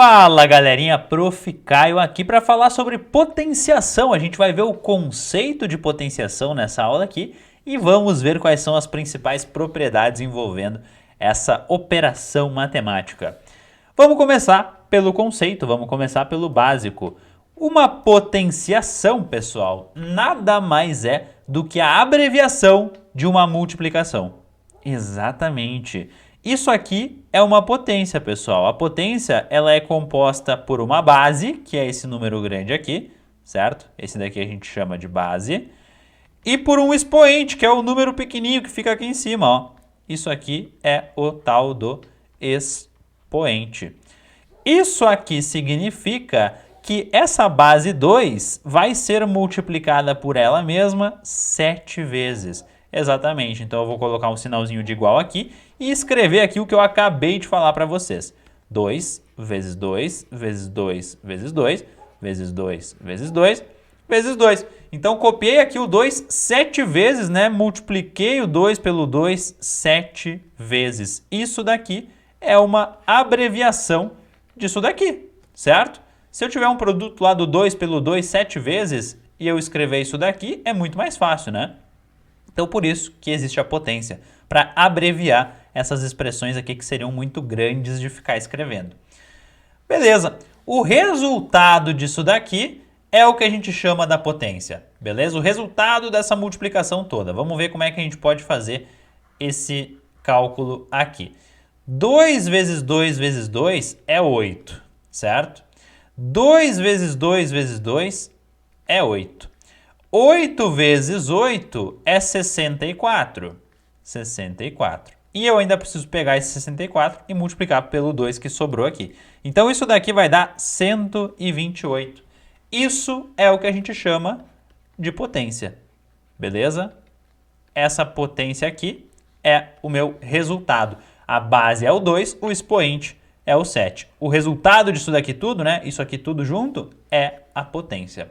Fala galerinha, Prof. Caio aqui para falar sobre potenciação. A gente vai ver o conceito de potenciação nessa aula aqui e vamos ver quais são as principais propriedades envolvendo essa operação matemática. Vamos começar pelo conceito, vamos começar pelo básico. Uma potenciação, pessoal, nada mais é do que a abreviação de uma multiplicação. Exatamente. Isso aqui é uma potência, pessoal. A potência ela é composta por uma base, que é esse número grande aqui, certo? Esse daqui a gente chama de base. E por um expoente, que é o número pequenininho que fica aqui em cima, ó. Isso aqui é o tal do expoente. Isso aqui significa que essa base 2 vai ser multiplicada por ela mesma 7 vezes. Exatamente, então eu vou colocar um sinalzinho de igual aqui e escrever aqui o que eu acabei de falar para vocês. 2 vezes 2 vezes 2 vezes 2 vezes 2 vezes 2 vezes 2. Então copiei aqui o 2 7 vezes, né? Multipliquei o 2 pelo 2 7 vezes. Isso daqui é uma abreviação disso daqui, certo? Se eu tiver um produto lá do 2 pelo 2 7 vezes e eu escrever isso daqui, é muito mais fácil, né? Então, por isso que existe a potência, para abreviar essas expressões aqui que seriam muito grandes de ficar escrevendo. Beleza, o resultado disso daqui é o que a gente chama da potência, beleza? O resultado dessa multiplicação toda. Vamos ver como é que a gente pode fazer esse cálculo aqui. 2 vezes 2 vezes 2 é 8, certo? 2 vezes 2 vezes 2 é 8. 8 vezes 8 é 64. 64. E eu ainda preciso pegar esse 64 e multiplicar pelo 2 que sobrou aqui. Então isso daqui vai dar 128. Isso é o que a gente chama de potência. Beleza? Essa potência aqui é o meu resultado. A base é o 2, o expoente é o 7. O resultado disso daqui tudo, né? Isso aqui tudo junto é a potência.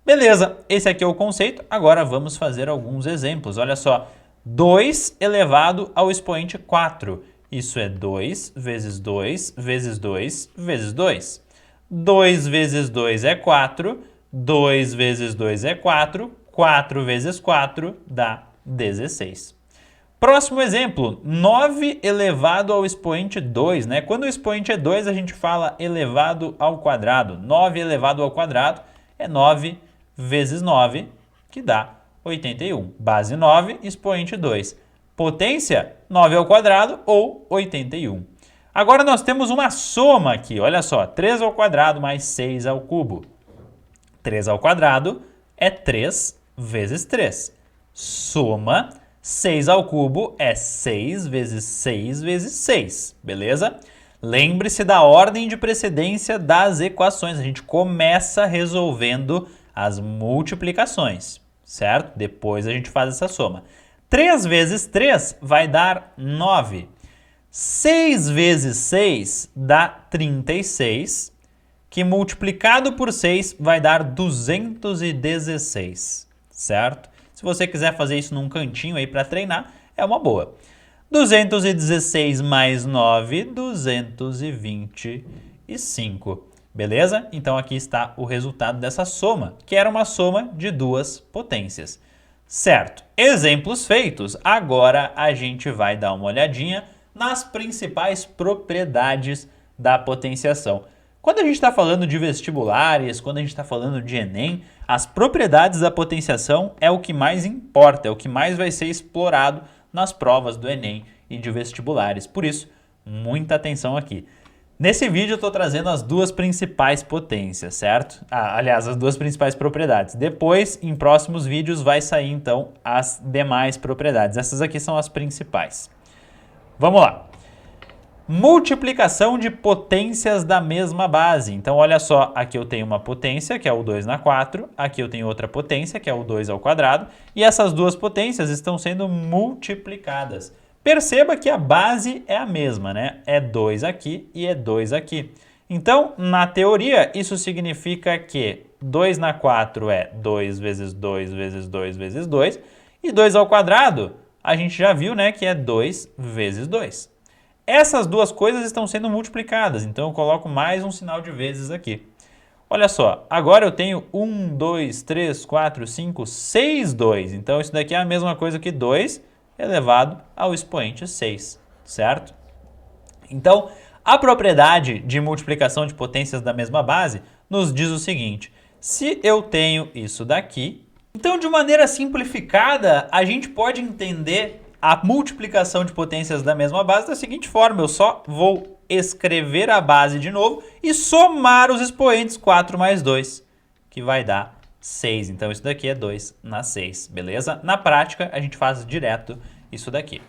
Beleza, esse aqui é o conceito. Agora vamos fazer alguns exemplos. Olha só, 2 elevado ao expoente 4. Isso é 2 vezes 2 vezes 2 vezes 2. 2 vezes 2 é 4. 2 vezes 2 é 4. 4 vezes 4 dá 16. Próximo exemplo, 9 elevado ao expoente 2, né? Quando o expoente é 2, a gente fala elevado ao quadrado. 9 elevado ao quadrado é 9 vezes 9, que dá 81. Base 9, expoente 2. Potência, 9 ao quadrado ou 81. Agora nós temos uma soma aqui, olha só, 3 ao quadrado mais 6 ao cubo. 3 ao quadrado é 3 vezes 3. Soma 6 ao cubo é 6 vezes 6 vezes 6, beleza? Lembre-se da ordem de precedência das equações. A gente começa resolvendo as multiplicações, certo? Depois a gente faz essa soma. 3 vezes 3 vai dar 9. 6 vezes 6 dá 36, que multiplicado por 6 vai dar 216, certo? Se você quiser fazer isso num cantinho aí para treinar, é uma boa. 216 mais 9, 225. Beleza? Então aqui está o resultado dessa soma, que era uma soma de duas potências. Certo, exemplos feitos. Agora a gente vai dar uma olhadinha nas principais propriedades da potenciação. Quando a gente está falando de vestibulares, quando a gente está falando de Enem, as propriedades da potenciação é o que mais importa, é o que mais vai ser explorado nas provas do Enem e de vestibulares. Por isso, muita atenção aqui. Nesse vídeo eu estou trazendo as duas principais potências, certo? Aliás, as duas principais propriedades. Depois, em próximos vídeos, vai sair então as demais propriedades. Essas aqui são as principais. Vamos lá. Multiplicação de potências da mesma base. Então, olha só, aqui eu tenho uma potência, que é o 2 na 4. Aqui eu tenho outra potência, que é o 2 ao quadrado. E essas duas potências estão sendo multiplicadas. Perceba que a base é a mesma, né? É 2 aqui e é 2 aqui. Então, na teoria, isso significa que 2 na 4 é 2 vezes 2 vezes 2 vezes 2. E 2 ao quadrado, a gente já viu, né, que é 2 vezes 2. Essas duas coisas estão sendo multiplicadas, então eu coloco mais um sinal de vezes aqui. Olha só, agora eu tenho 1, 2, 3, 4, 5, 6 2. Então isso daqui é a mesma coisa que 2 elevado ao expoente 6, certo? Então, a propriedade de multiplicação de potências da mesma base nos diz o seguinte: se eu tenho isso daqui, então de maneira simplificada, a gente pode entender a multiplicação de potências da mesma base da seguinte forma: eu só vou escrever a base de novo e somar os expoentes 4 mais 2, que vai dar 6. Então isso daqui é 2 na 6, beleza? Na prática, a gente faz direto isso daqui.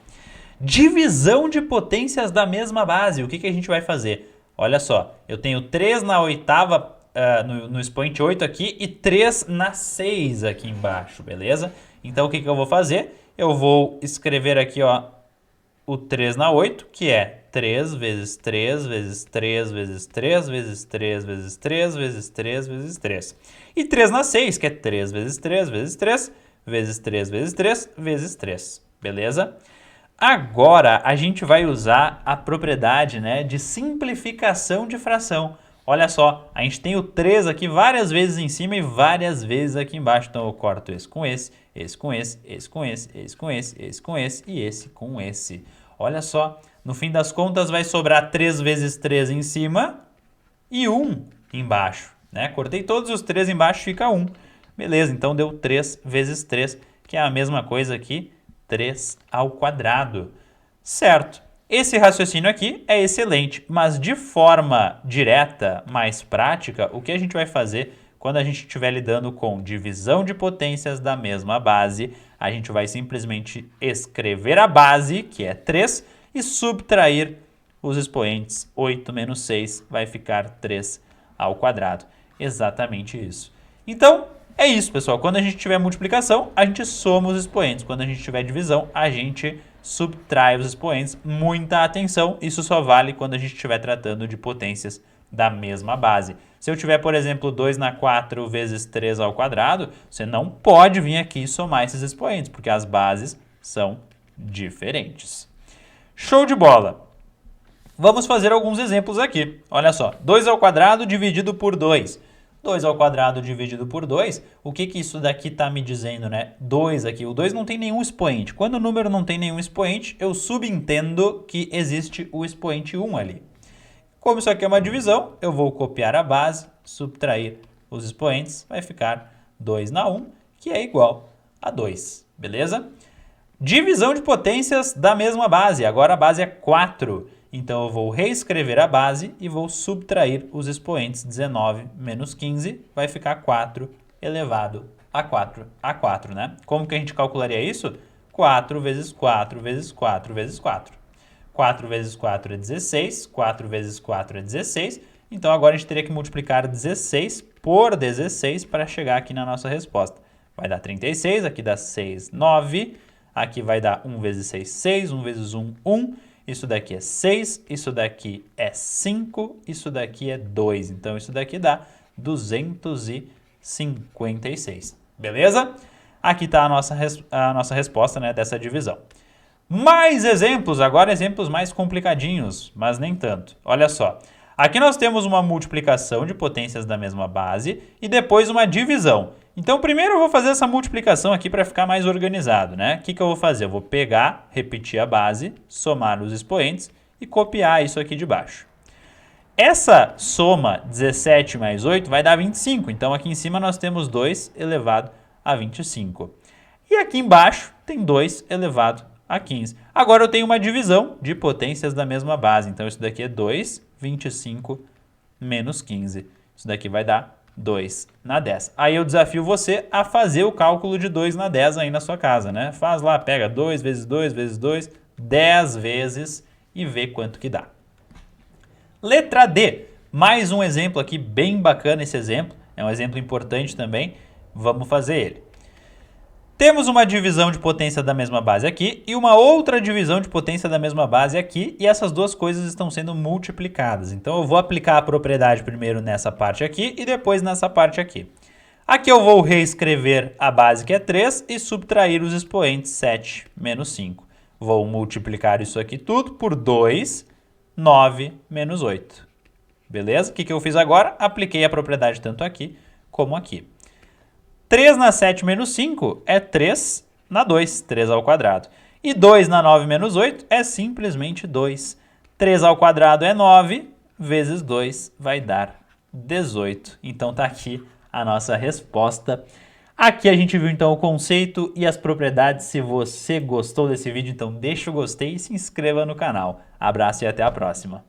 Divisão de potências da mesma base. O que a gente vai fazer? Olha só, eu tenho 3 na oitava, no expoente 8 aqui e 3 na 6 aqui embaixo, beleza? Então o que eu vou fazer? Eu vou escrever aqui, ó, o 3 na 8, que é 3 vezes 3 vezes 3 vezes 3 vezes 3 vezes 3 vezes 3 vezes 3. E 3 na 6, que é 3 vezes 3 vezes 3 vezes 3 vezes 3 vezes 3, beleza? Agora a gente vai usar a propriedade, né, de simplificação de fração. Olha só, a gente tem o 3 aqui várias vezes em cima e várias vezes aqui embaixo. Então eu corto esse com esse, esse com esse, esse com esse, esse com esse, esse com esse e esse com esse. Olha só, no fim das contas vai sobrar 3 vezes 3 em cima e 1 embaixo, né? Cortei todos os 3 embaixo, fica 1. Beleza, então deu 3 vezes 3, que é a mesma coisa aqui, 3 ao quadrado. Certo. Esse raciocínio aqui é excelente, mas de forma direta, mais prática, o que a gente vai fazer quando a gente estiver lidando com divisão de potências da mesma base, a gente vai simplesmente escrever a base, que é 3, e subtrair os expoentes. 8 menos 6 vai ficar 3 ao quadrado. Exatamente isso. Então, é isso, pessoal. Quando a gente tiver multiplicação, a gente soma os expoentes. Quando a gente tiver divisão, a gente subtrai os expoentes. Muita atenção, isso só vale quando a gente estiver tratando de potências da mesma base. Se eu tiver, por exemplo, 2 na 4 vezes 3 ao quadrado, você não pode vir aqui e somar esses expoentes, porque as bases são diferentes. Show de bola! Vamos fazer alguns exemplos aqui. Olha só, 2 ao quadrado dividido por 2. 2 ao quadrado dividido por 2, o que isso daqui está me dizendo, né? 2 aqui, o 2 não tem nenhum expoente. Quando o número não tem nenhum expoente, eu subentendo que existe o expoente 1 ali. Como isso aqui é uma divisão, eu vou copiar a base, subtrair os expoentes, vai ficar 2 na 1, que é igual a 2, beleza? Divisão de potências da mesma base, agora a base é 4. Então eu vou reescrever a base e vou subtrair os expoentes. 19 menos 15 vai ficar 4 elevado a 4, né? Como que a gente calcularia isso? 4 vezes 4 vezes 4 vezes 4. 4 vezes 4 é 16, 4 vezes 4 é 16. Então agora a gente teria que multiplicar 16 por 16 para chegar aqui na nossa resposta. Vai dar 36, aqui dá 6, 9. Aqui vai dar 1 vezes 6, 6. 1 vezes 1, 1. Isso daqui é 6, isso daqui é 5, isso daqui é 2. Então, isso daqui dá 256. Beleza? Aqui está a nossa resposta, né, dessa divisão. Mais exemplos, agora exemplos mais complicadinhos, mas nem tanto. Olha só. Aqui nós temos uma multiplicação de potências da mesma base e depois uma divisão. Então, primeiro eu vou fazer essa multiplicação aqui para ficar mais organizado, né? O que eu vou fazer? Eu vou pegar, repetir a base, somar os expoentes e copiar isso aqui de baixo. Essa soma 17 mais 8 vai dar 25. Então, aqui em cima nós temos 2 elevado a 25. E aqui embaixo tem 2 elevado a 15. Agora eu tenho uma divisão de potências da mesma base. Então, isso daqui é 2, 25 menos 15. Isso daqui vai dar 2 na 10. Aí eu desafio você a fazer o cálculo de 2 na 10 aí na sua casa, né? Faz lá, pega 2 vezes 2 vezes 2, 10 vezes e vê quanto que dá. Letra D. Mais um exemplo aqui, bem bacana esse exemplo. É um exemplo importante também. Vamos fazer ele. Temos uma divisão de potência da mesma base aqui e uma outra divisão de potência da mesma base aqui, e essas duas coisas estão sendo multiplicadas. Então eu vou aplicar a propriedade primeiro nessa parte aqui e depois nessa parte aqui. Aqui eu vou reescrever a base, que é 3, e subtrair os expoentes 7 menos 5. Vou multiplicar isso aqui tudo por 2 9 menos 8. Beleza? O que eu fiz agora? Apliquei a propriedade tanto aqui como aqui. 3 na 7 menos 5 é 3 na 2, 3 ao quadrado. E 2 na 9 menos 8 é simplesmente 2. 3 ao quadrado é 9, vezes 2 vai dar 18. Então tá aqui a nossa resposta. Aqui a gente viu então o conceito e as propriedades. Se você gostou desse vídeo, então deixa o gostei e se inscreva no canal. Abraço e até a próxima.